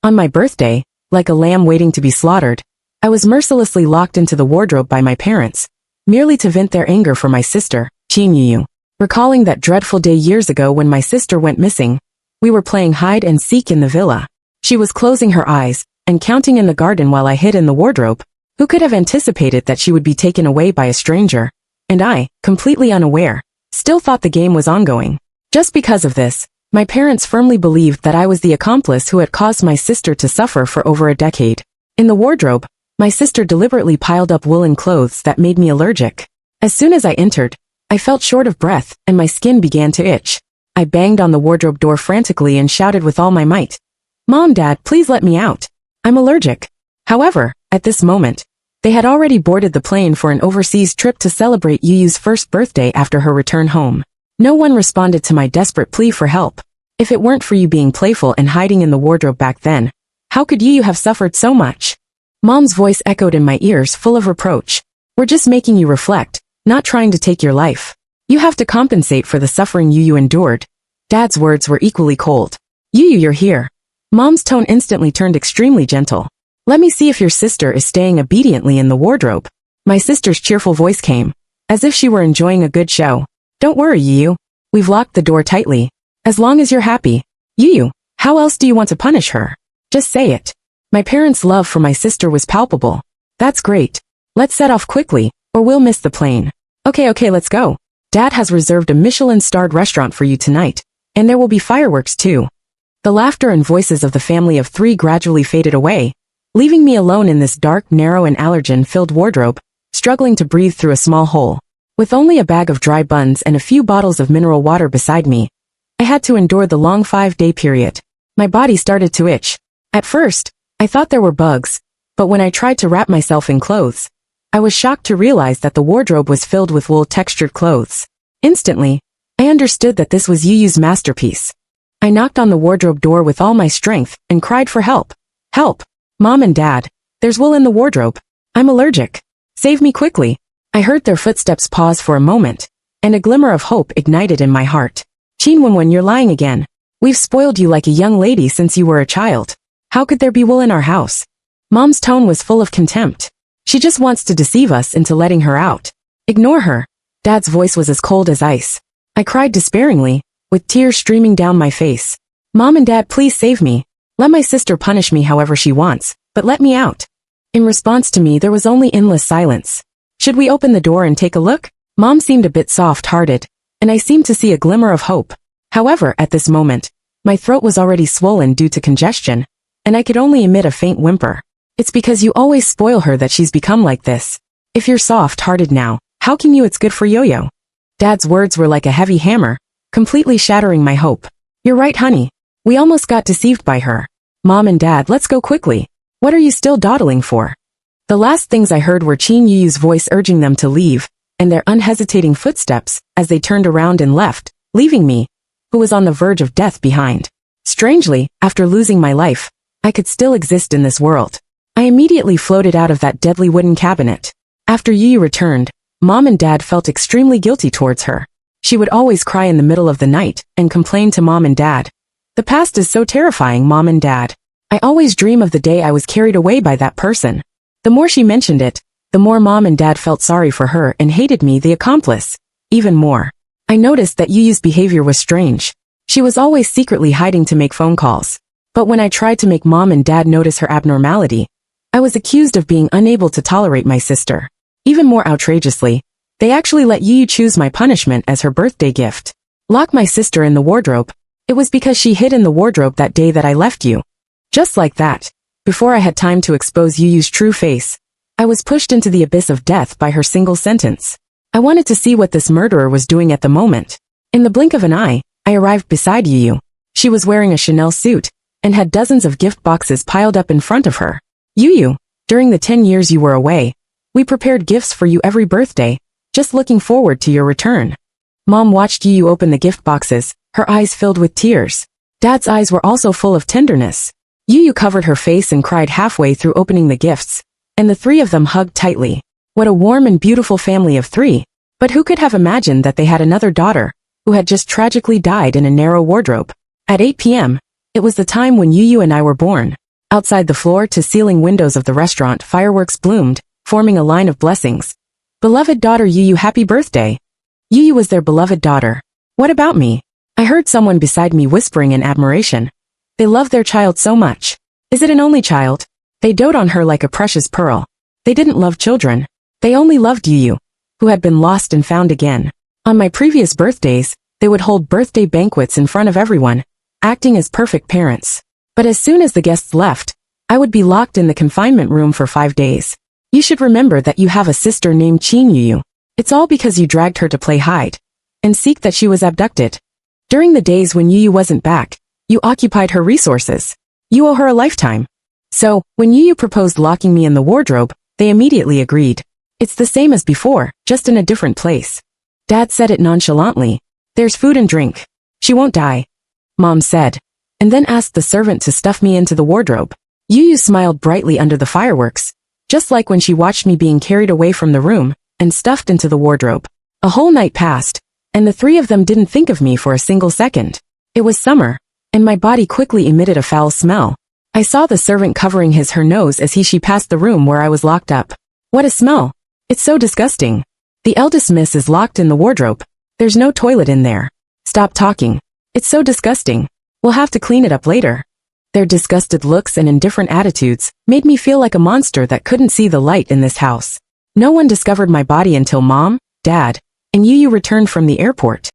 On my birthday, like a lamb waiting to be slaughtered, I was mercilessly locked into the wardrobe by my parents, merely to vent their anger for my sister, Chin Yu. Recalling that dreadful day years ago when my sister went missing, we were playing hide and seek in the villa. She was closing her eyes and counting in the garden while I hid in the wardrobe. Who could have anticipated that she would be taken away by a stranger? And I, completely unaware, still thought the game was ongoing. Just because of this, my parents firmly believed that I was the accomplice who had caused my sister to suffer for over a decade. In the wardrobe, my sister deliberately piled up woolen clothes that made me allergic. As soon as I entered, I felt short of breath and my skin began to itch. I banged on the wardrobe door frantically and shouted with all my might, "Mom, Dad, please let me out. I'm allergic." However, at this moment, they had already boarded the plane for an overseas trip to celebrate Yuyu's first birthday after her return home. No one responded to my desperate plea for help. If it weren't for you being playful and hiding in the wardrobe back then, how could Yuyu have suffered so much? Mom's voice echoed in my ears, full of reproach. "We're just making you reflect, not trying to take your life. You have to compensate for the suffering Yuyu endured." Dad's words were equally cold. "Yuyu, you're here." Mom's tone instantly turned extremely gentle. "Let me see if your sister is staying obediently in the wardrobe." My sister's cheerful voice came, as if she were enjoying a good show. "Don't worry, Yuyu. We've locked the door tightly. As long as you're happy." "Yuyu, how else do you want to punish her? Just say it." My parents' love for my sister was palpable. "That's great. Let's set off quickly, or we'll miss the plane." Okay, let's go. Dad has reserved a Michelin-starred restaurant for you tonight, and there will be fireworks too." The laughter and voices of the family of three gradually faded away, leaving me alone in this dark, narrow and allergen-filled wardrobe, struggling to breathe through a small hole. With only a bag of dry buns and a few bottles of mineral water beside me, I had to endure the long 5-day period. My body started to itch. At first, I thought there were bugs, but when I tried to wrap myself in clothes, I was shocked to realize that the wardrobe was filled with wool-textured clothes. Instantly, I understood that this was Yuyu's masterpiece. I knocked on the wardrobe door with all my strength and cried for help. "Help! Mom and Dad, there's wool in the wardrobe. I'm allergic. Save me quickly." I heard their footsteps pause for a moment, and a glimmer of hope ignited in my heart. "Chinwenwen, you're lying again. We've spoiled you like a young lady since you were a child. How could there be wool in our house?" Mom's tone was full of contempt. "She just wants to deceive us into letting her out. Ignore her." Dad's voice was as cold as ice. I cried despairingly, with tears streaming down my face. "Mom and Dad, please save me. Let my sister punish me however she wants, but let me out." In response to me, there was only endless silence. "Should we open the door and take a look?" Mom seemed a bit soft-hearted, and I seemed to see a glimmer of hope. However, at this moment, my throat was already swollen due to congestion, and I could only emit a faint whimper. "It's because you always spoil her that she's become like this. If you're soft-hearted now, how can you? It's good for Yo-Yo." Dad's words were like a heavy hammer, completely shattering my hope. "You're right, honey. We almost got deceived by her. Mom and Dad, let's go quickly. What are you still dawdling for?" The last things I heard were Chin Yuyu's voice urging them to leave, and their unhesitating footsteps as they turned around and left, leaving me, who was on the verge of death, behind. Strangely, after losing my life, I could still exist in this world. I immediately floated out of that deadly wooden cabinet. After Yuyu returned, Mom and Dad felt extremely guilty towards her. She would always cry in the middle of the night and complain to Mom and Dad. "The past is so terrifying, Mom and Dad. I always dream of the day I was carried away by that person." The more she mentioned it, the more Mom and Dad felt sorry for her and hated me, the accomplice, even more. I noticed that Yuyu's behavior was strange. She was always secretly hiding to make phone calls. But when I tried to make Mom and Dad notice her abnormality, I was accused of being unable to tolerate my sister. Even more outrageously, they actually let Yuyu choose my punishment as her birthday gift. Lock my sister in the wardrobe. It was because she hid in the wardrobe that day that I left you. Just like that, before I had time to expose Yuyu's true face, I was pushed into the abyss of death by her single sentence. I wanted to see what this murderer was doing at the moment. In the blink of an eye, I arrived beside Yuyu. She was wearing a Chanel suit, and had dozens of gift boxes piled up in front of her. "Yuyu, during the 10 years you were away, we prepared gifts for you every birthday, just looking forward to your return." Mom watched Yuyu open the gift boxes, her eyes filled with tears. Dad's eyes were also full of tenderness. Yuyu covered her face and cried halfway through opening the gifts, and the three of them hugged tightly. What a warm and beautiful family of three. But who could have imagined that they had another daughter, who had just tragically died in a narrow wardrobe? At 8 p.m., it was the time when Yuyu and I were born. Outside the floor-to-ceiling windows of the restaurant, fireworks bloomed, forming a line of blessings. Beloved daughter Yu, happy birthday. Yu was their beloved daughter. What about me? I heard someone beside me whispering in admiration. They love their child so much. Is it an only child? They dote on her like a precious pearl. They didn't love children. They only loved Yu, who had been lost and found again. On my previous birthdays, they would hold birthday banquets in front of everyone, acting as perfect parents. But as soon as the guests left, I would be locked in the confinement room for 5 days. You should remember that you have a sister named Qin Yu. It's all because you dragged her to play hide and seek that she was abducted. During the days when Yu wasn't back, you occupied her resources. You owe her a lifetime. So, when Yu proposed locking me in the wardrobe, they immediately agreed. It's the same as before, just in a different place. Dad said it nonchalantly. There's food and drink. She won't die. Mom said, and then asked the servant to stuff me into the wardrobe. Yu smiled brightly under the fireworks, just like when she watched me being carried away from the room and stuffed into the wardrobe. A whole night passed, and the three of them didn't think of me for a single second. It was summer, and my body quickly emitted a foul smell. I saw the servant covering her nose as she passed the room where I was locked up. What a smell! It's so disgusting. The eldest miss is locked in the wardrobe. There's no toilet in there. Stop talking. It's so disgusting. We'll have to clean it up later. Their disgusted looks and indifferent attitudes made me feel like a monster that couldn't see the light in this house. No one discovered my body until Mom, Dad, and Yu returned from the airport.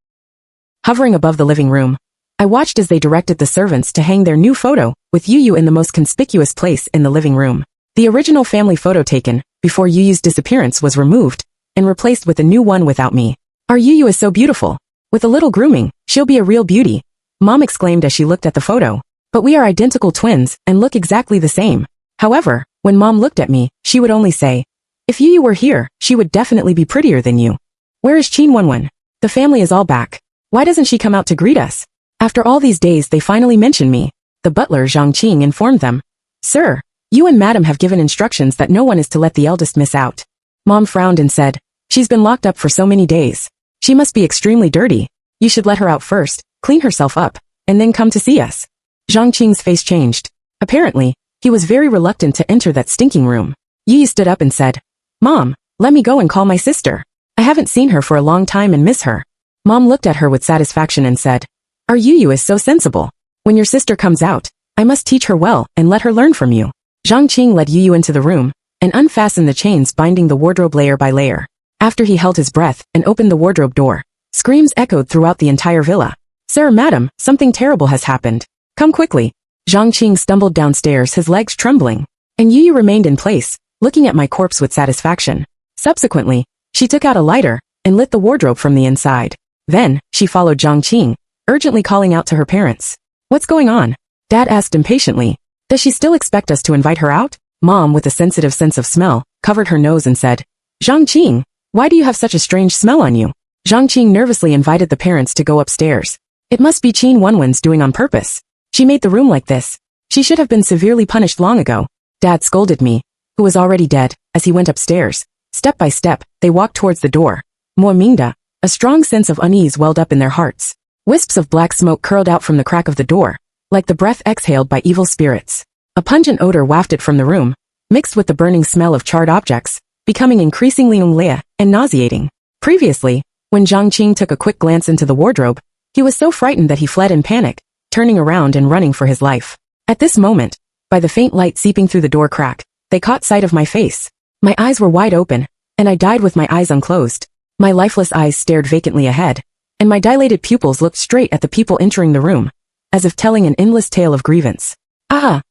Hovering above the living room, I watched as they directed the servants to hang their new photo, with Yu in the most conspicuous place in the living room. The original family photo taken before Yu's disappearance was removed and replaced with a new one without me. Our Yu is so beautiful. With a little grooming, she'll be a real beauty, Mom exclaimed as she looked at the photo. But we are identical twins and look exactly the same. However, when Mom looked at me, she would only say, if Yu were here, she would definitely be prettier than you. Where is Qin Wenwen? The family is all back. Why doesn't she come out to greet us? After all these days they finally mention me. The butler Zhang Qing informed them. Sir, you and Madam have given instructions that no one is to let the eldest miss out. Mom frowned and said, she's been locked up for so many days. She must be extremely dirty. You should let her out first, clean herself up, and then come to see us. Zhang Qing's face changed. Apparently, he was very reluctant to enter that stinking room. Yi stood up and said, Mom, let me go and call my sister. I haven't seen her for a long time and miss her. Mom looked at her with satisfaction and said, our Yu is so sensible. When your sister comes out, I must teach her well and let her learn from you. Zhang Qing led Yu into the room and unfastened the chains binding the wardrobe layer by layer. After he held his breath and opened the wardrobe door, screams echoed throughout the entire villa. Sir, Madam, something terrible has happened. Come quickly. Zhang Qing stumbled downstairs, his legs trembling, and Yu remained in place, looking at my corpse with satisfaction. Subsequently, she took out a lighter and lit the wardrobe from the inside. Then, she followed Zhang Qing, urgently calling out to her parents. What's going on? Dad asked impatiently. Does she still expect us to invite her out? Mom, with a sensitive sense of smell, covered her nose and said, Zhang Qing, why do you have such a strange smell on you? Zhang Qing nervously invited the parents to go upstairs. It must be Qin Wenwen's doing on purpose. She made the room like this. She should have been severely punished long ago. Dad scolded me, who was already dead, as he went upstairs. Step by step, they walked towards the door. Mo Mingda, a strong sense of unease welled up in their hearts. Wisps of black smoke curled out from the crack of the door, like the breath exhaled by evil spirits. A pungent odor wafted from the room, mixed with the burning smell of charred objects, becoming increasingly unglea and nauseating. Previously, when Zhang Qing took a quick glance into the wardrobe, he was so frightened that he fled in panic, turning around and running for his life. At this moment, by the faint light seeping through the door crack, they caught sight of my face. My eyes were wide open, and I died with my eyes unclosed. My lifeless eyes stared vacantly ahead, and my dilated pupils looked straight at the people entering the room, as if telling an endless tale of grievance. Ah!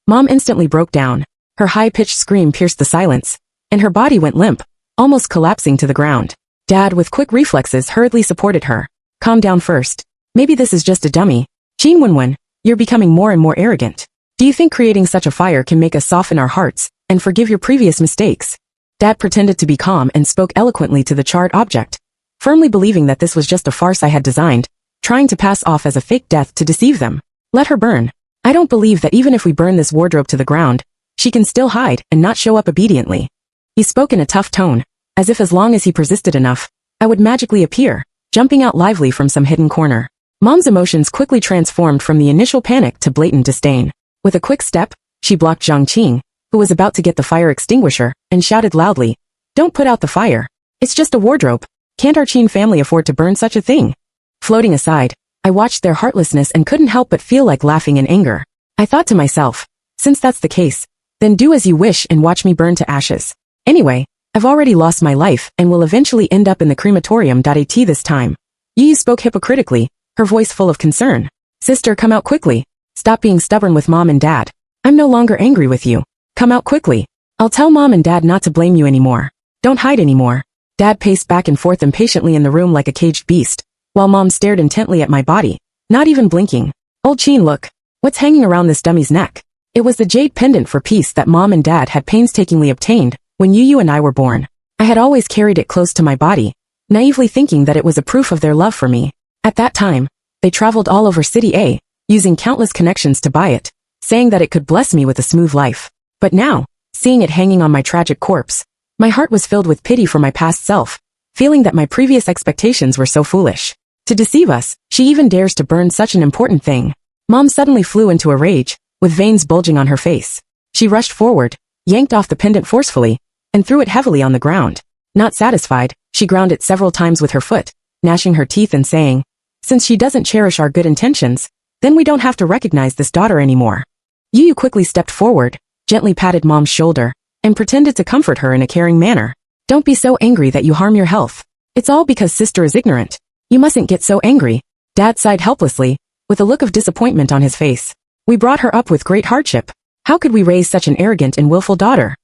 Mom instantly broke down. Her high-pitched scream pierced the silence, and her body went limp, almost collapsing to the ground. Dad, with quick reflexes, hurriedly supported her. Calm down first. Maybe this is just a dummy. Qin Wenwen, you're becoming more and more arrogant. Do you think creating such a fire can make us soften our hearts and forgive your previous mistakes? Dad pretended to be calm and spoke eloquently to the charred object, firmly believing that this was just a farce I had designed, trying to pass off as a fake death to deceive them. Let her burn. I don't believe that even if we burn this wardrobe to the ground, she can still hide and not show up obediently. He spoke in a tough tone, as if as long as he persisted enough, I would magically appear, jumping out lively from some hidden corner. Mom's emotions quickly transformed from the initial panic to blatant disdain. With a quick step, She blocked Zhang Qing, who was about to get the fire extinguisher, and shouted loudly, "Don't put out the fire. It's just a wardrobe. Can't our Qin family afford to burn such a thing?" Floating aside, I watched their heartlessness and couldn't help but feel like laughing in anger. I thought to myself, since that's the case, then do as you wish and watch me burn to ashes. Anyway, I've already lost my life and will eventually end up in the crematorium. At this time. Yu spoke hypocritically, her voice full of concern. "Sister, come out quickly. Stop being stubborn with mom and dad. I'm no longer angry with you. Come out quickly. I'll tell mom and dad not to blame you anymore. Don't hide anymore." Dad paced back and forth impatiently in the room like a caged beast, while mom stared intently at my body, not even blinking. "Old Qin, look. What's hanging around this dummy's neck?" It was the jade pendant for peace that mom and dad had painstakingly obtained when Yu and I were born. I had always carried it close to my body, naively thinking that it was a proof of their love for me. At that time, they traveled all over City A, using countless connections to buy it, saying that it could bless me with a smooth life. But now, seeing it hanging on my tragic corpse, my heart was filled with pity for my past self, feeling that my previous expectations were so foolish. To deceive us, she even dares to burn such an important thing. Mom suddenly flew into a rage, with veins bulging on her face. She rushed forward, yanked off the pendant forcefully, and threw it heavily on the ground. Not satisfied, she ground it several times with her foot, gnashing her teeth and saying, "Since she doesn't cherish our good intentions, then we don't have to recognize this daughter anymore." Yu quickly stepped forward, gently patted Mom's shoulder, and pretended to comfort her in a caring manner. "Don't be so angry that you harm your health. It's all because sister is ignorant. You mustn't get so angry." Dad sighed helplessly, with a look of disappointment on his face. "We brought her up with great hardship. How could we raise such an arrogant and willful daughter?"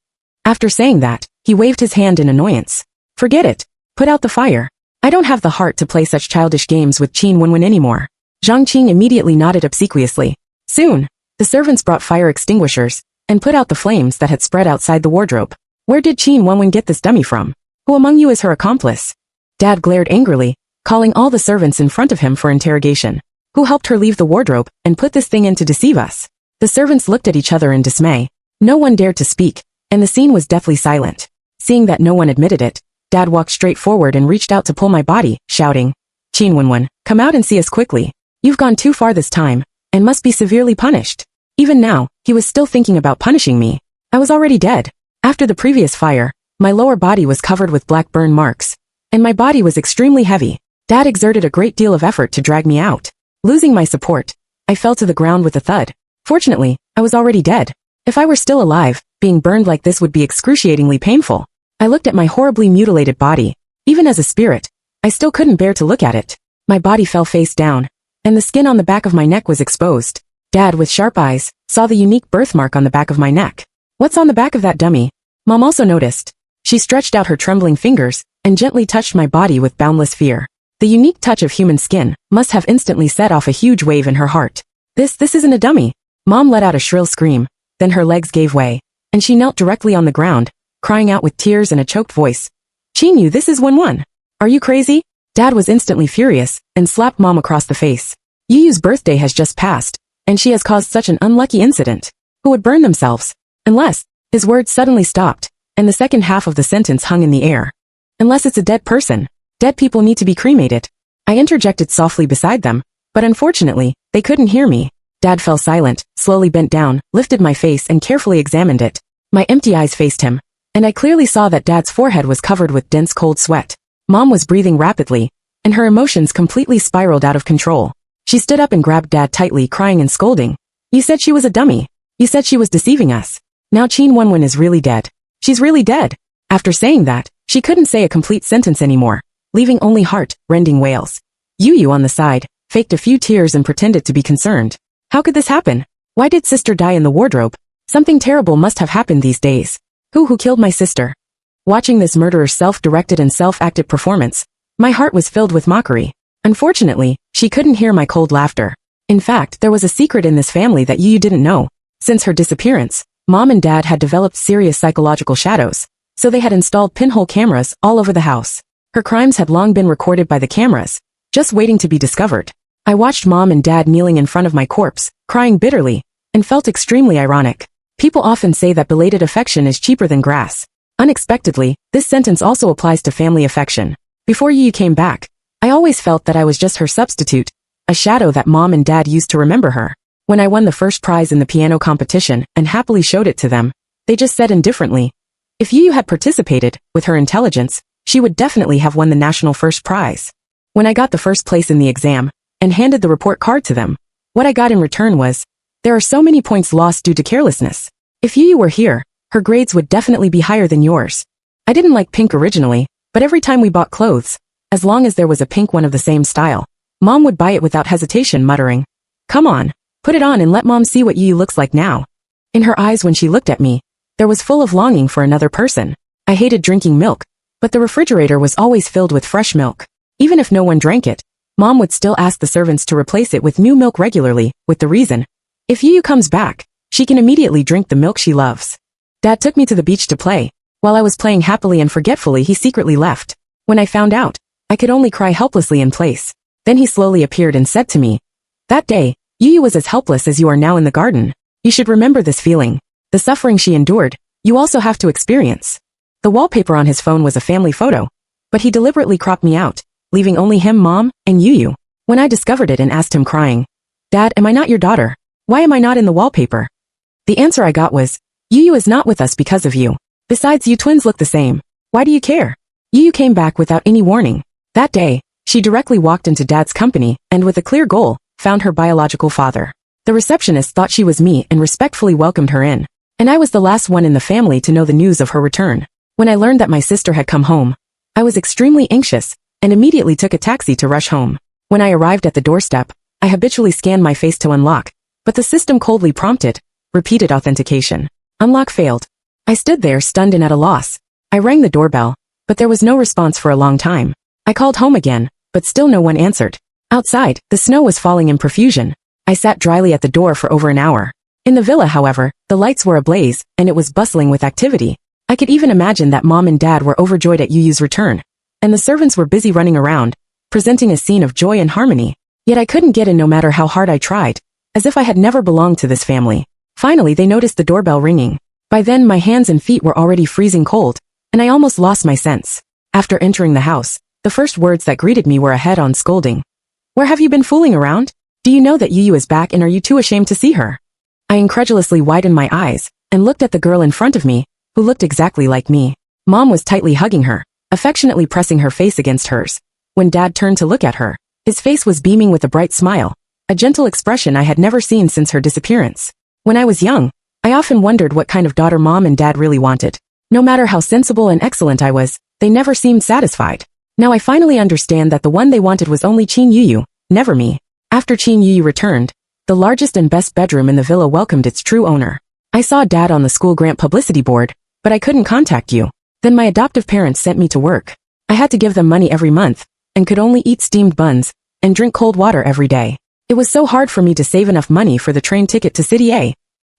After saying that, he waved his hand in annoyance. "Forget it. Put out the fire. I don't have the heart to play such childish games with Qin Wenwen anymore." Zhang Qing immediately nodded obsequiously. Soon, the servants brought fire extinguishers and put out the flames that had spread outside the wardrobe. "Where did Qin Wenwen get this dummy from? Who among you is her accomplice?" Dad glared angrily, calling all the servants in front of him for interrogation. "Who helped her leave the wardrobe and put this thing in to deceive us?" The servants looked at each other in dismay. No one dared to speak, and the scene was deathly silent. Seeing that no one admitted it, Dad walked straight forward and reached out to pull my body, shouting, "Qin Wenwen, come out and see us quickly. You've gone too far this time, and must be severely punished." Even now, he was still thinking about punishing me. I was already dead. After the previous fire, my lower body was covered with black burn marks, and my body was extremely heavy. Dad exerted a great deal of effort to drag me out. Losing my support, I fell to the ground with a thud. Fortunately, I was already dead. If I were still alive, being burned like this would be excruciatingly painful. I looked at my horribly mutilated body. Even as a spirit, I still couldn't bear to look at it. My body fell face down, and the skin on the back of my neck was exposed. Dad, with sharp eyes, saw the unique birthmark on the back of my neck. "What's on the back of that dummy?" Mom also noticed. She stretched out her trembling fingers and gently touched my body with boundless fear. The unique touch of human skin must have instantly set off a huge wave in her heart. This isn't a dummy." Mom let out a shrill scream, then her legs gave way, and she knelt directly on the ground, crying out with tears and a choked voice, "Qinyu, this is Wenwen. Are you crazy?" Dad was instantly furious and slapped Mom across the face. "Yuyu's birthday has just passed, and she has caused such an unlucky incident. Who would burn themselves? Unless..." His words suddenly stopped, and the second half of the sentence hung in the air. "Unless it's a dead person. Dead people need to be cremated." I interjected softly beside them, but unfortunately, they couldn't hear me. Dad fell silent, slowly bent down, lifted my face and carefully examined it. My empty eyes faced him, and I clearly saw that Dad's forehead was covered with dense cold sweat. Mom was breathing rapidly, and her emotions completely spiraled out of control. She stood up and grabbed Dad tightly, crying and scolding. "You said she was a dummy. You said she was deceiving us. Now Qin Wenwen is really dead. She's really dead." After saying that, she couldn't say a complete sentence anymore, leaving only heart-rending wails. Yu on the side, faked a few tears and pretended to be concerned. "How could this happen? Why did sister die in the wardrobe? Something terrible must have happened these days. Who killed my sister?" Watching this murderer's self-directed and self-acted performance, my heart was filled with mockery. Unfortunately, she couldn't hear my cold laughter. In fact, there was a secret in this family that Yu didn't know. Since her disappearance, Mom and Dad had developed serious psychological shadows, so they had installed pinhole cameras all over the house. Her crimes had long been recorded by the cameras, just waiting to be discovered. I watched Mom and Dad kneeling in front of my corpse, crying bitterly, and felt extremely ironic. People often say that belated affection is cheaper than grass. Unexpectedly, this sentence also applies to family affection. Before Yu came back, I always felt that I was just her substitute, a shadow that Mom and Dad used to remember her. When I won the first prize in the piano competition and happily showed it to them, they just said indifferently, if Yu had participated, with her intelligence, she would definitely have won the national first prize. When I got the first place in the exam, and handed the report card to them, what I got in return was, there are so many points lost due to carelessness. If Yu were here, her grades would definitely be higher than yours. I didn't like pink originally, but every time we bought clothes, as long as there was a pink one of the same style, Mom would buy it without hesitation, muttering, come on, put it on and let Mom see what Yu looks like now. In her eyes when she looked at me, there was full of longing for another person. I hated drinking milk, but the refrigerator was always filled with fresh milk. Even if no one drank it, Mom would still ask the servants to replace it with new milk regularly, with the reason, if Yu comes back, she can immediately drink the milk she loves. Dad took me to the beach to play. While I was playing happily and forgetfully, he secretly left. When I found out, I could only cry helplessly in place. Then he slowly appeared and said to me, that day, Yu was as helpless as you are now in the garden. You should remember this feeling. The suffering she endured, you also have to experience. The wallpaper on his phone was a family photo, but he deliberately cropped me out, leaving only him, Mom, and Yu. When I discovered it and asked him crying, Dad, am I not your daughter? Why am I not in the wallpaper? The answer I got was, Yu is not with us because of you. Besides, you twins look the same. Why do you care? Yu came back without any warning. That day, she directly walked into Dad's company and with a clear goal, found her biological father. The receptionist thought she was me and respectfully welcomed her in. And I was the last one in the family to know the news of her return. When I learned that my sister had come home, I was extremely anxious and immediately took a taxi to rush home. When I arrived at the doorstep, I habitually scanned my face to unlock, but the system coldly prompted, repeated authentication. Unlock failed. I stood there stunned and at a loss. I rang the doorbell, but there was no response for a long time. I called home again, but still no one answered. Outside, the snow was falling in profusion. I sat dryly at the door for over an hour. In the villa, however, the lights were ablaze, and it was bustling with activity. I could even imagine that Mom and Dad were overjoyed at Yu's return, and the servants were busy running around, presenting a scene of joy and harmony. Yet I couldn't get in no matter how hard I tried, as if I had never belonged to this family. Finally, they noticed the doorbell ringing. By then, my hands and feet were already freezing cold, and I almost lost my sense. After entering the house, the first words that greeted me were a head-on scolding. Where have you been fooling around? Do you know that Yu is back and are you too ashamed to see her? I incredulously widened my eyes and looked at the girl in front of me, who looked exactly like me. Mom was tightly hugging her, affectionately pressing her face against hers. When Dad turned to look at her, his face was beaming with a bright smile, a gentle expression I had never seen since her disappearance. When I was young, I often wondered what kind of daughter Mom and Dad really wanted. No matter how sensible and excellent I was, they never seemed satisfied. Now I finally understand that the one they wanted was only Chin Yu, never me. After Chin Yu returned, the largest and best bedroom in the villa welcomed its true owner. I saw Dad on the school grant publicity board, but I couldn't contact you. Then my adoptive parents sent me to work. I had to give them money every month, and could only eat steamed buns, and drink cold water every day. It was so hard for me to save enough money for the train ticket to City A.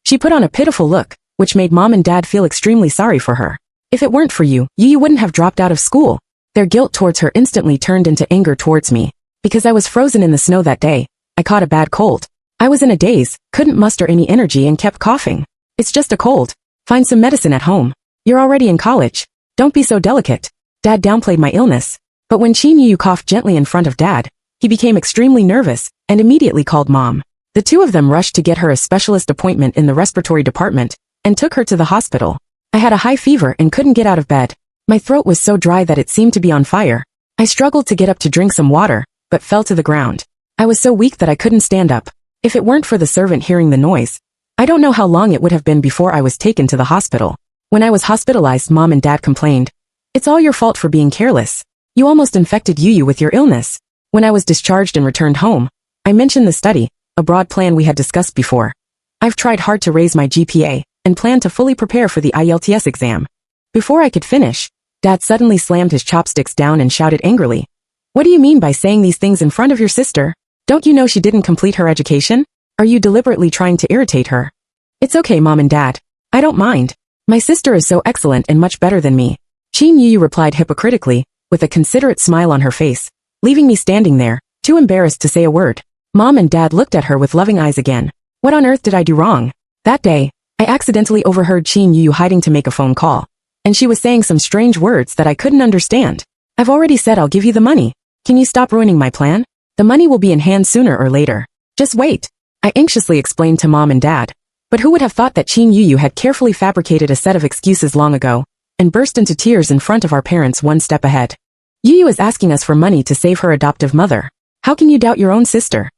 She put on a pitiful look, which made Mom and Dad feel extremely sorry for her. If it weren't for you, Yu wouldn't have dropped out of school. Their guilt towards her instantly turned into anger towards me. Because I was frozen in the snow that day, I caught a bad cold. I was in a daze, couldn't muster any energy and kept coughing. It's just a cold. Find some medicine at home. You're already in college. Don't be so delicate. Dad downplayed my illness. But when Chin Yu coughed gently in front of Dad, he became extremely nervous and immediately called Mom. The two of them rushed to get her a specialist appointment in the respiratory department and took her to the hospital. I had a high fever and couldn't get out of bed. My throat was so dry that it seemed to be on fire. I struggled to get up to drink some water, but fell to the ground. I was so weak that I couldn't stand up. If it weren't for the servant hearing the noise, I don't know how long it would have been before I was taken to the hospital. When I was hospitalized, Mom and Dad complained. It's all your fault for being careless. You almost infected Yu with your illness. When I was discharged and returned home, I mentioned the study, a broad plan we had discussed before. I've tried hard to raise my GPA and plan to fully prepare for the IELTS exam. Before I could finish, Dad suddenly slammed his chopsticks down and shouted angrily. What do you mean by saying these things in front of your sister? Don't you know she didn't complete her education? Are you deliberately trying to irritate her? It's okay, Mom and Dad. I don't mind. My sister is so excellent and much better than me. Chin Yu replied hypocritically, with a considerate smile on her face, leaving me standing there, too embarrassed to say a word. Mom and Dad looked at her with loving eyes again. What on earth did I do wrong? That day, I accidentally overheard Chin Yu hiding to make a phone call, and she was saying some strange words that I couldn't understand. I've already said I'll give you the money. Can you stop ruining my plan? The money will be in hand sooner or later. Just wait. I anxiously explained to Mom and Dad. But who would have thought that Qin Yuyu had carefully fabricated a set of excuses long ago, and burst into tears in front of our parents one step ahead. Yuyu is asking us for money to save her adoptive mother. How can you doubt your own sister?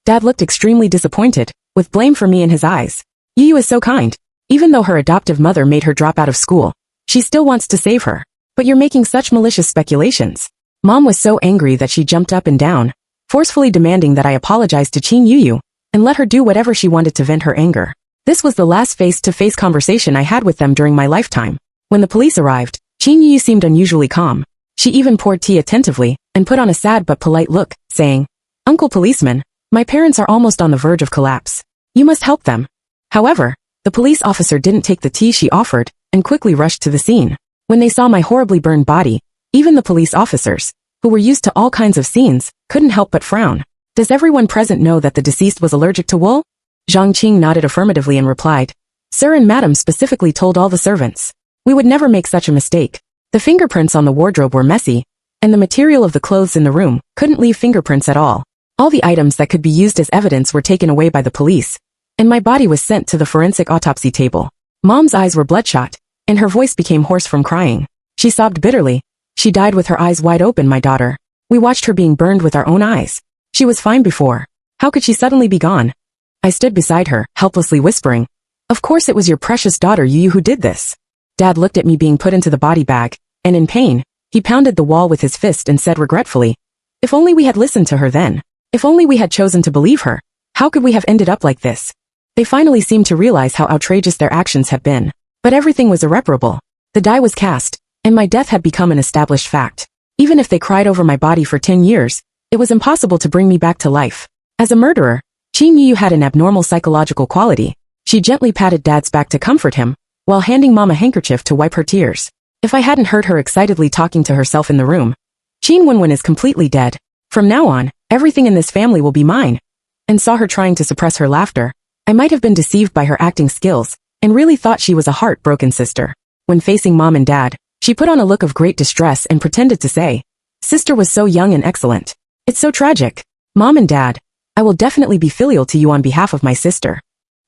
Dad looked extremely disappointed, with blame for me in his eyes. Yuyu is so kind. Even though her adoptive mother made her drop out of school, she still wants to save her. But you're making such malicious speculations. Mom was so angry that she jumped up and down, forcefully demanding that I apologize to Qin Yuyu, and let her do whatever she wanted to vent her anger. This was the last face-to-face conversation I had with them during my lifetime. When the police arrived, Qin Yuyu seemed unusually calm. She even poured tea attentively, and put on a sad but polite look, saying, "Uncle Policeman, my parents are almost on the verge of collapse. You must help them." However, the police officer didn't take the tea she offered, and quickly rushed to the scene. When they saw my horribly burned body, even the police officers, who were used to all kinds of scenes, couldn't help but frown. Does everyone present know that the deceased was allergic to wool? Zhang Qing nodded affirmatively and replied, "Sir and Madam specifically told all the servants. We would never make such a mistake." The fingerprints on the wardrobe were messy, and the material of the clothes in the room couldn't leave fingerprints at all. All the items that could be used as evidence were taken away by the police, and my body was sent to the forensic autopsy table. Mom's eyes were bloodshot, and her voice became hoarse from crying. She sobbed bitterly. "She died with her eyes wide open, my daughter. We watched her being burned with our own eyes. She was fine before. How could she suddenly be gone?" I stood beside her, helplessly whispering, "Of course it was your precious daughter Yuyu who did this." Dad looked at me being put into the body bag, and in pain, he pounded the wall with his fist and said regretfully, "If only we had listened to her then. If only we had chosen to believe her. How could we have ended up like this?" They finally seemed to realize how outrageous their actions had been. But everything was irreparable. The die was cast, and my death had become an established fact. Even if they cried over my body for 10 years, it was impossible to bring me back to life. As a murderer, Qin Yuyu had an abnormal psychological quality. She gently patted Dad's back to comfort him, while handing Mom a handkerchief to wipe her tears. If I hadn't heard her excitedly talking to herself in the room, Qin Wenwen is completely dead. From now on, everything in this family will be mine. And saw her trying to suppress her laughter. I might have been deceived by her acting skills, and really thought she was a heartbroken sister. When facing Mom and Dad, she put on a look of great distress and pretended to say, "Sister was so young and excellent. It's so tragic. Mom and Dad, I will definitely be filial to you on behalf of my sister."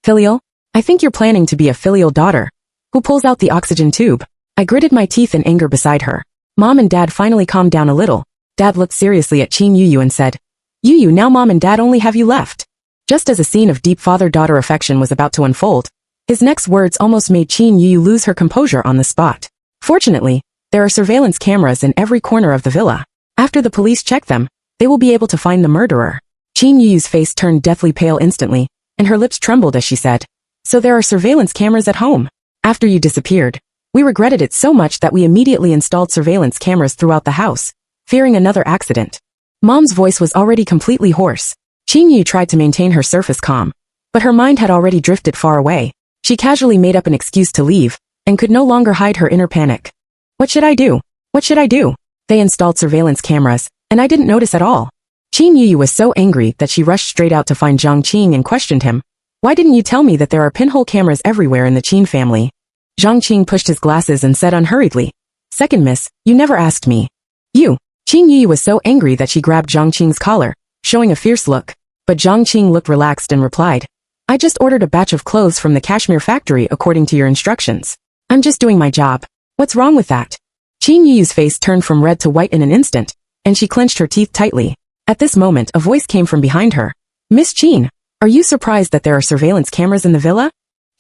"Filial? I think you're planning to be a filial daughter. Who pulls out the oxygen tube?" I gritted my teeth in anger beside her. Mom and Dad finally calmed down a little. Dad looked seriously at Qin Yuyu and said, "Yuyu, now Mom and Dad only have you left." Just as a scene of deep father-daughter affection was about to unfold, his next words almost made Qin Yuyu lose her composure on the spot. Fortunately, there are surveillance cameras in every corner of the villa. After the police check them, they will be able to find the murderer. Qin Yuyu's face turned deathly pale instantly, and her lips trembled as she said, "So there are surveillance cameras at home. After you disappeared, we regretted it so much that we immediately installed surveillance cameras throughout the house, fearing another accident." Mom's voice was already completely hoarse. Qin Yuyu tried to maintain her surface calm, but her mind had already drifted far away. She casually made up an excuse to leave, and could no longer hide her inner panic. "What should I do? What should I do? They installed surveillance cameras, and I didn't notice at all." Qin Yuyu was so angry that she rushed straight out to find Zhang Qing and questioned him. "Why didn't you tell me that there are pinhole cameras everywhere in the Qin family?" Zhang Qing pushed his glasses and said unhurriedly, "Second miss, you never asked me." "You." Qin Yuyu was so angry that she grabbed Zhang Qing's collar, showing a fierce look. But Zhang Qing looked relaxed and replied, "I just ordered a batch of clothes from the cashmere factory according to your instructions. I'm just doing my job. What's wrong with that?" Qin Yuyu's face turned from red to white in an instant, and she clenched her teeth tightly. At this moment, a voice came from behind her. "Miss Qin, are you surprised that there are surveillance cameras in the villa?"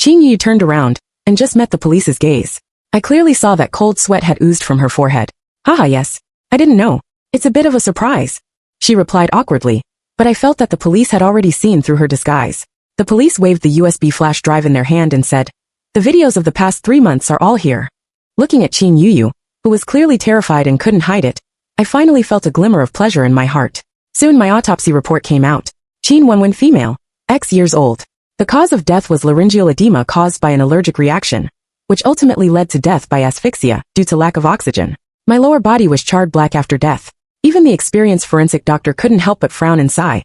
Qin Yuyu turned around, and just met the police's gaze. I clearly saw that cold sweat had oozed from her forehead. "Haha, yes. I didn't know. It's a bit of a surprise," she replied awkwardly, but I felt that the police had already seen through her disguise. The police waved the USB flash drive in their hand and said, "The videos of the past 3 months are all here." Looking at Qin Yuyu, who was clearly terrified and couldn't hide it, I finally felt a glimmer of pleasure in my heart. Soon my autopsy report came out. Qin Wenwen female, X years old. The cause of death was laryngeal edema caused by an allergic reaction, which ultimately led to death by asphyxia due to lack of oxygen. My lower body was charred black after death. Even the experienced forensic doctor couldn't help but frown and sigh.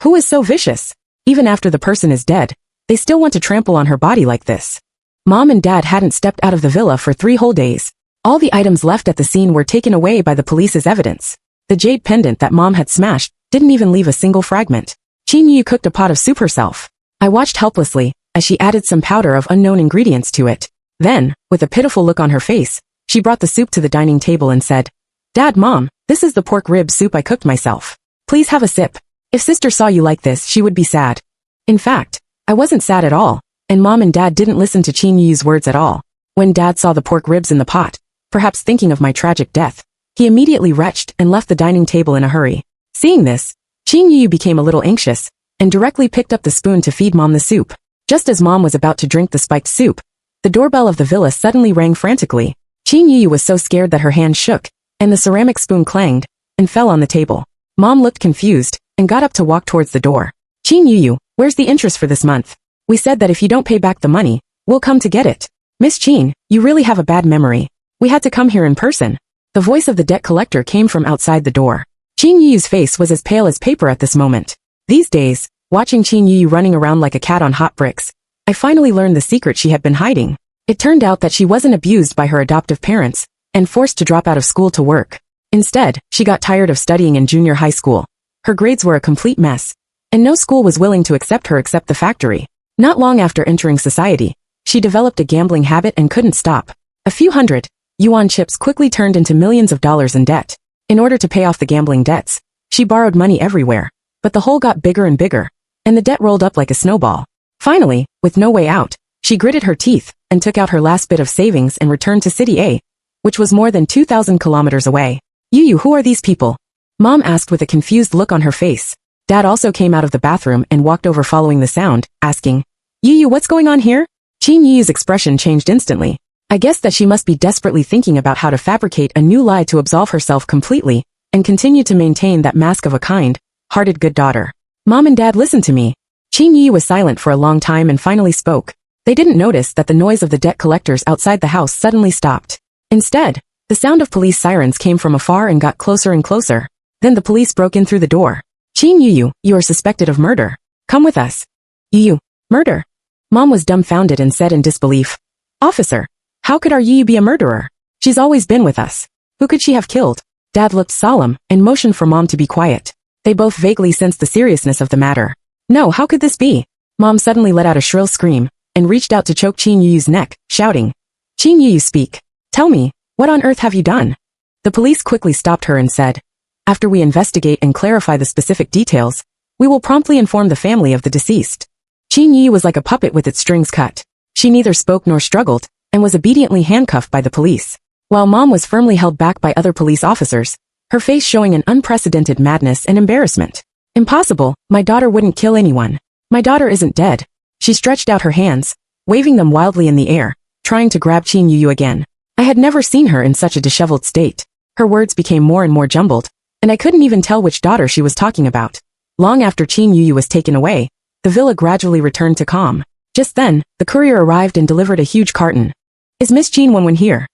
Who is so vicious? Even after the person is dead, they still want to trample on her body like this. Mom and Dad hadn't stepped out of the villa for 3 whole days. All the items left at the scene were taken away by the police as evidence. The jade pendant that Mom had smashed didn't even leave a single fragment. Qin Yuyu cooked a pot of soup herself, I watched helplessly as she added some powder of unknown ingredients to it. Then, with a pitiful look on her face, she brought the soup to the dining table and said, "Dad, Mom, this is the pork rib soup I cooked myself. Please have a sip. If sister saw you like this, she would be sad." In fact, I wasn't sad at all, and Mom and Dad didn't listen to Chin Yu's words at all. When Dad saw the pork ribs in the pot, perhaps thinking of my tragic death, he immediately retched and left the dining table in a hurry. Seeing this, Chin Yu became a little anxious and directly picked up the spoon to feed Mom the soup. Just as Mom was about to drink the spiked soup, the doorbell of the villa suddenly rang frantically. Chin Yu was so scared that her hand shook, and the ceramic spoon clanged and fell on the table. Mom looked confused and got up to walk towards the door. "Chin Yu, where's the interest for this month? We said that if you don't pay back the money, we'll come to get it." "Miss Chin, you really have a bad memory. We had to come here in person." The voice of the debt collector came from outside the door. Chin Yu's face was as pale as paper at this moment. These days, watching Chin Yu running around like a cat on hot bricks, I finally learned the secret she had been hiding. It turned out that she wasn't abused by her adoptive parents and forced to drop out of school to work. Instead, she got tired of studying in junior high school. Her grades were a complete mess, and no school was willing to accept her except the factory. Not long after entering society, she developed a gambling habit and couldn't stop. A few hundred yuan chips quickly turned into millions of dollars in debt. In order to pay off the gambling debts, she borrowed money everywhere, but the hole got bigger and bigger, and the debt rolled up like a snowball. Finally, with no way out, she gritted her teeth and took out her last bit of savings and returned to City A, which was more than 2,000 kilometers away. "Yu, who are these people?" Mom asked with a confused look on her face. Dad also came out of the bathroom and walked over following the sound, asking, "Yu, what's going on here?" Chin Yu's expression changed instantly. I guessed that she must be desperately thinking about how to fabricate a new lie to absolve herself completely and continue to maintain that mask of a kind-hearted good daughter. "Mom and Dad, listen to me." Chin Yu was silent for a long time and finally spoke. They didn't notice that the noise of the debt collectors outside the house suddenly stopped. Instead, the sound of police sirens came from afar and got closer and closer. Then the police broke in through the door. "Chin Yu, you are suspected of murder. Come with us." "Yu, murder?" Mom was dumbfounded and said in disbelief, "Officer, how could our Yu be a murderer? She's always been with us. Who could she have killed?" Dad looked solemn and motioned for Mom to be quiet. They both vaguely sensed the seriousness of the matter. "No, how could this be?" Mom suddenly let out a shrill scream and reached out to choke Chin Yu's neck, shouting, "Chin Yu, speak. Tell me, what on earth have you done?" The police quickly stopped her and said, "After we investigate and clarify the specific details, we will promptly inform the family of the deceased." Chin Yu was like a puppet with its strings cut. She neither spoke nor struggled, and was obediently handcuffed by the police. While Mom was firmly held back by other police officers, her face showing an unprecedented madness and embarrassment. "Impossible, my daughter wouldn't kill anyone. My daughter isn't dead." She stretched out her hands, waving them wildly in the air, trying to grab Chin Yu again. I had never seen her in such a disheveled state. Her words became more and more jumbled, and I couldn't even tell which daughter she was talking about. Long after Chin Yu was taken away, the villa gradually returned to calm. Just then, the courier arrived and delivered a huge carton. "Is Miss Chin Wenwen here?"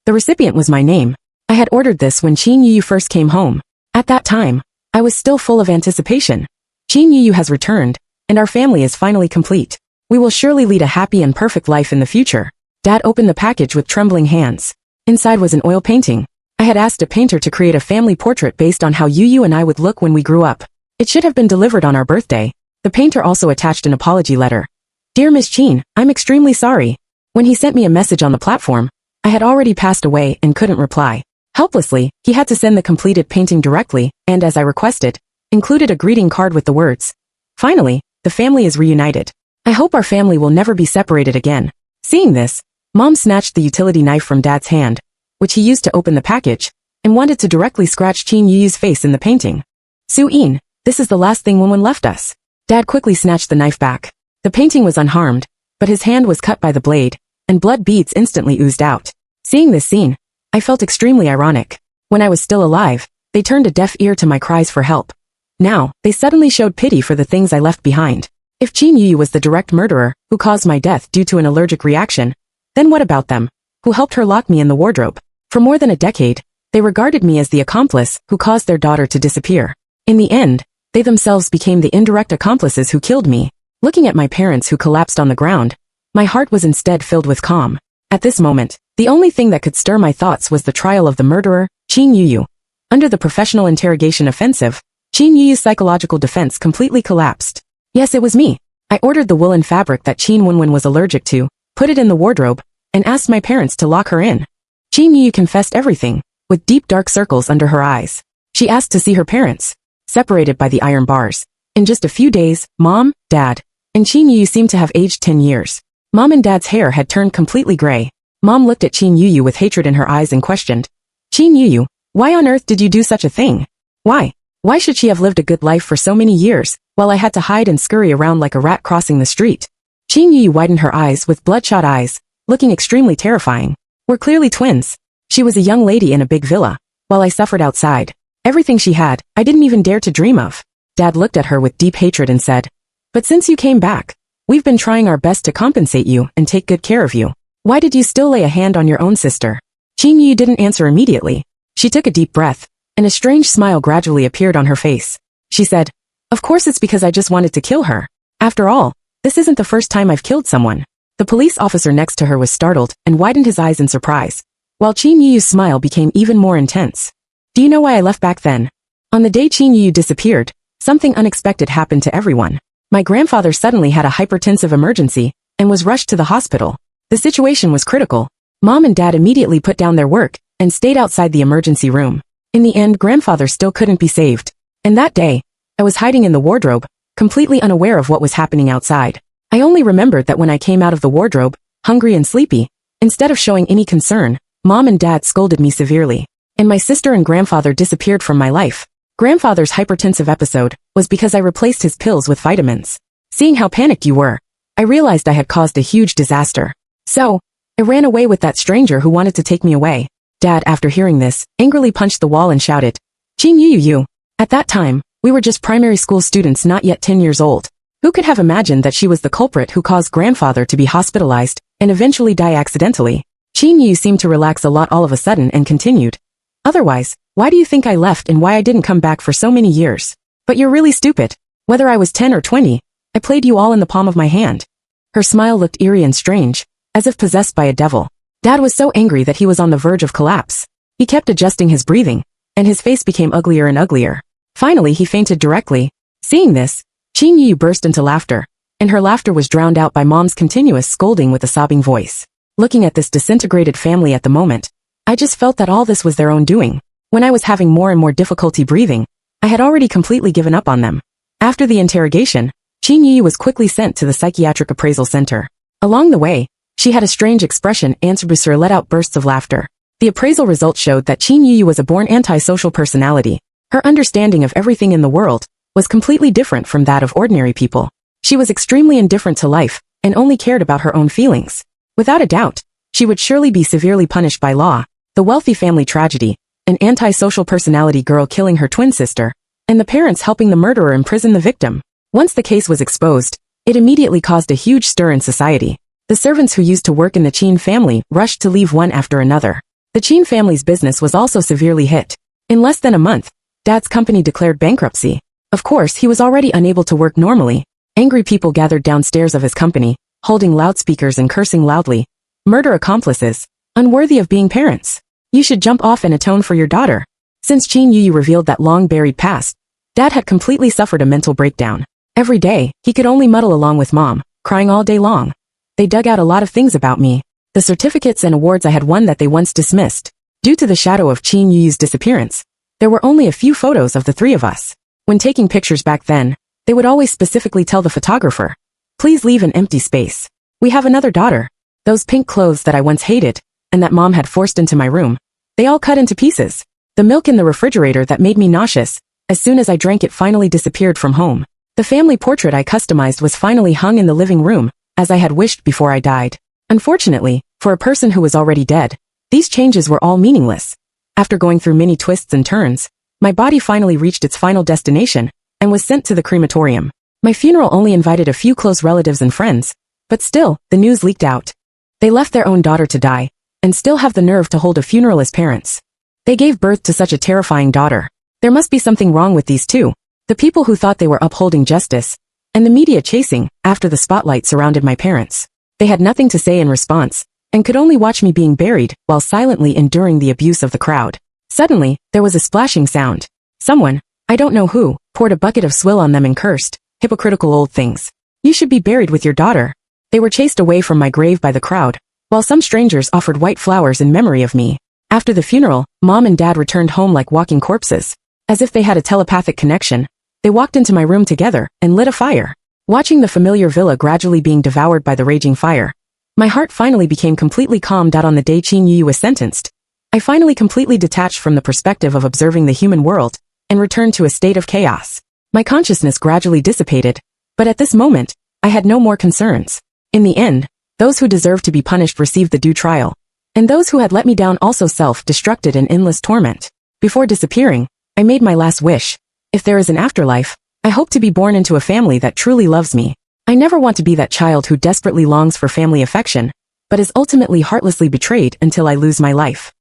The recipient was my name. I had ordered this when Chin Yu first came home. At that time, I was still full of anticipation. Chin Yu has returned, and our family is finally complete. We will surely lead a happy and perfect life in the future. Dad opened the package with trembling hands. Inside was an oil painting. I had asked a painter to create a family portrait based on how Yu and I would look when we grew up. It should have been delivered on our birthday. The painter also attached an apology letter. "Dear Miss Chin, I'm extremely sorry. When he sent me a message on the platform, I had already passed away and couldn't reply. Helplessly, he had to send the completed painting directly, and as I requested, included a greeting card with the words, 'Finally, the family is reunited. I hope our family will never be separated again.'" Seeing this, Mom snatched the utility knife from Dad's hand, which he used to open the package, and wanted to directly scratch Chin Yu's face in the painting. "Su-in, this is the last thing Wenwen left us." Dad quickly snatched the knife back. The painting was unharmed, but his hand was cut by the blade, and blood beads instantly oozed out. Seeing this scene, I felt extremely ironic. When I was still alive, they turned a deaf ear to my cries for help. Now, they suddenly showed pity for the things I left behind. If Chin Yu was the direct murderer who caused my death due to an allergic reaction, then what about them, who helped her lock me in the wardrobe? For more than a decade, they regarded me as the accomplice who caused their daughter to disappear. In the end, they themselves became the indirect accomplices who killed me. Looking at my parents who collapsed on the ground, my heart was instead filled with calm. At this moment, the only thing that could stir my thoughts was the trial of the murderer, Chin Yu. Under the professional interrogation offensive, Chin Yu's psychological defense completely collapsed. "Yes, it was me. I ordered the woolen fabric that Qin Wenwen was allergic to, put it in the wardrobe, and asked my parents to lock her in. Qin Yu confessed everything, with deep dark circles under her eyes. She asked to see her parents, separated by the iron bars. In just a few days, Mom, Dad, and Qin Yu seemed to have aged 10 years. Mom and Dad's hair had turned completely gray. Mom looked at Qin Yu with hatred in her eyes and questioned, Qin Yu, why on earth did you do such a thing? Why? Why should she have lived a good life for so many years, while I had to hide and scurry around like a rat crossing the street? Qin Yu widened her eyes with bloodshot eyes, looking extremely terrifying. We're clearly twins. She was a young lady in a big villa, while I suffered outside. Everything she had, I didn't even dare to dream of. Dad looked at her with deep hatred and said, but since you came back, we've been trying our best to compensate you and take good care of you. Why did you still lay a hand on your own sister? Qin Yu didn't answer immediately. She took a deep breath, and a strange smile gradually appeared on her face. She said, of course it's because I just wanted to kill her. After all, this isn't the first time I've killed someone. The police officer next to her was startled and widened his eyes in surprise, while Qin Yu's smile became even more intense. Do you know why I left back then? On the day Qin Yu disappeared, something unexpected happened to everyone. My grandfather suddenly had a hypertensive emergency and was rushed to the hospital. The situation was critical. Mom and Dad immediately put down their work and stayed outside the emergency room. In the end, grandfather still couldn't be saved. And that day, I was hiding in the wardrobe, completely unaware of what was happening outside. I only remembered that when I came out of the wardrobe, hungry and sleepy, instead of showing any concern, Mom and Dad scolded me severely. And my sister and grandfather disappeared from my life. Grandfather's hypertensive episode was because I replaced his pills with vitamins. Seeing how panicked you were, I realized I had caused a huge disaster. So, I ran away with that stranger who wanted to take me away. Dad, after hearing this, angrily punched the wall and shouted, Qin Yu. At that time, we were just primary school students not yet 10 years old. Who could have imagined that she was the culprit who caused grandfather to be hospitalized and eventually die accidentally? Qin Yu seemed to relax a lot all of a sudden and continued, otherwise, why do you think I left and why I didn't come back for so many years? But you're really stupid. Whether I was 10 or 20, I played you all in the palm of my hand. Her smile looked eerie and strange, as if possessed by a devil. Dad was so angry that he was on the verge of collapse. He kept adjusting his breathing, and his face became uglier and uglier. Finally, he fainted directly. Seeing this, Qin Yu burst into laughter, and her laughter was drowned out by Mom's continuous scolding with a sobbing voice. Looking at this disintegrated family at the moment, I just felt that all this was their own doing. When I was having more and more difficulty breathing, I had already completely given up on them. After the interrogation, Qin Yu was quickly sent to the psychiatric appraisal center. Along the way, she had a strange expression and let out bursts of laughter. The appraisal results showed that Qin Yu was a born antisocial personality. Her understanding of everything in the world was completely different from that of ordinary people. She was extremely indifferent to life and only cared about her own feelings. Without a doubt, she would surely be severely punished by law. The wealthy family tragedy, an antisocial personality girl killing her twin sister, and the parents helping the murderer imprison the victim. Once the case was exposed, it immediately caused a huge stir in society. The servants who used to work in the Qin family rushed to leave one after another. The Qin family's business was also severely hit. In less than a month, Dad's company declared bankruptcy. Of course, he was already unable to work normally. Angry people gathered downstairs of his company, holding loudspeakers and cursing loudly. Murder accomplices, unworthy of being parents. You should jump off and atone for your daughter. Since Qin Yu revealed that long-buried past, Dad had completely suffered a mental breakdown. Every day, he could only muddle along with Mom, crying all day long. They dug out a lot of things about me. The certificates and awards I had won that they once dismissed. Due to the shadow of Qin Yu's disappearance, there were only a few photos of the three of us. When taking pictures back then, they would always specifically tell the photographer, please leave an empty space. We have another daughter. Those pink clothes that I once hated, and that Mom had forced into my room, they all cut into pieces. The milk in the refrigerator that made me nauseous, as soon as I drank it, finally disappeared from home. The family portrait I customized was finally hung in the living room, as I had wished before I died. Unfortunately, for a person who was already dead, these changes were all meaningless. After going through many twists and turns, my body finally reached its final destination, and was sent to the crematorium. My funeral only invited a few close relatives and friends, but still, the news leaked out. They left their own daughter to die, and still have the nerve to hold a funeral as parents. They gave birth to such a terrifying daughter. There must be something wrong with these two. The people who thought they were upholding justice, and the media chasing after the spotlight surrounded my parents. They had nothing to say in response, and could only watch me being buried while silently enduring the abuse of the crowd. Suddenly, there was a splashing sound. Someone, I don't know who, poured a bucket of swill on them and cursed, hypocritical old things. You should be buried with your daughter. They were chased away from my grave by the crowd, while some strangers offered white flowers in memory of me. After the funeral, Mom and Dad returned home like walking corpses. As if they had a telepathic connection, they walked into my room together and lit a fire. Watching the familiar villa gradually being devoured by the raging fire, my heart finally became completely calmed out on the day Qin Yu was sentenced. I finally completely detached from the perspective of observing the human world and returned to a state of chaos. My consciousness gradually dissipated, but at this moment, I had no more concerns. In the end, those who deserved to be punished received the due trial, and those who had let me down also self-destructed in endless torment. Before disappearing, I made my last wish. If there is an afterlife, I hope to be born into a family that truly loves me. I never want to be that child who desperately longs for family affection, but is ultimately heartlessly betrayed until I lose my life.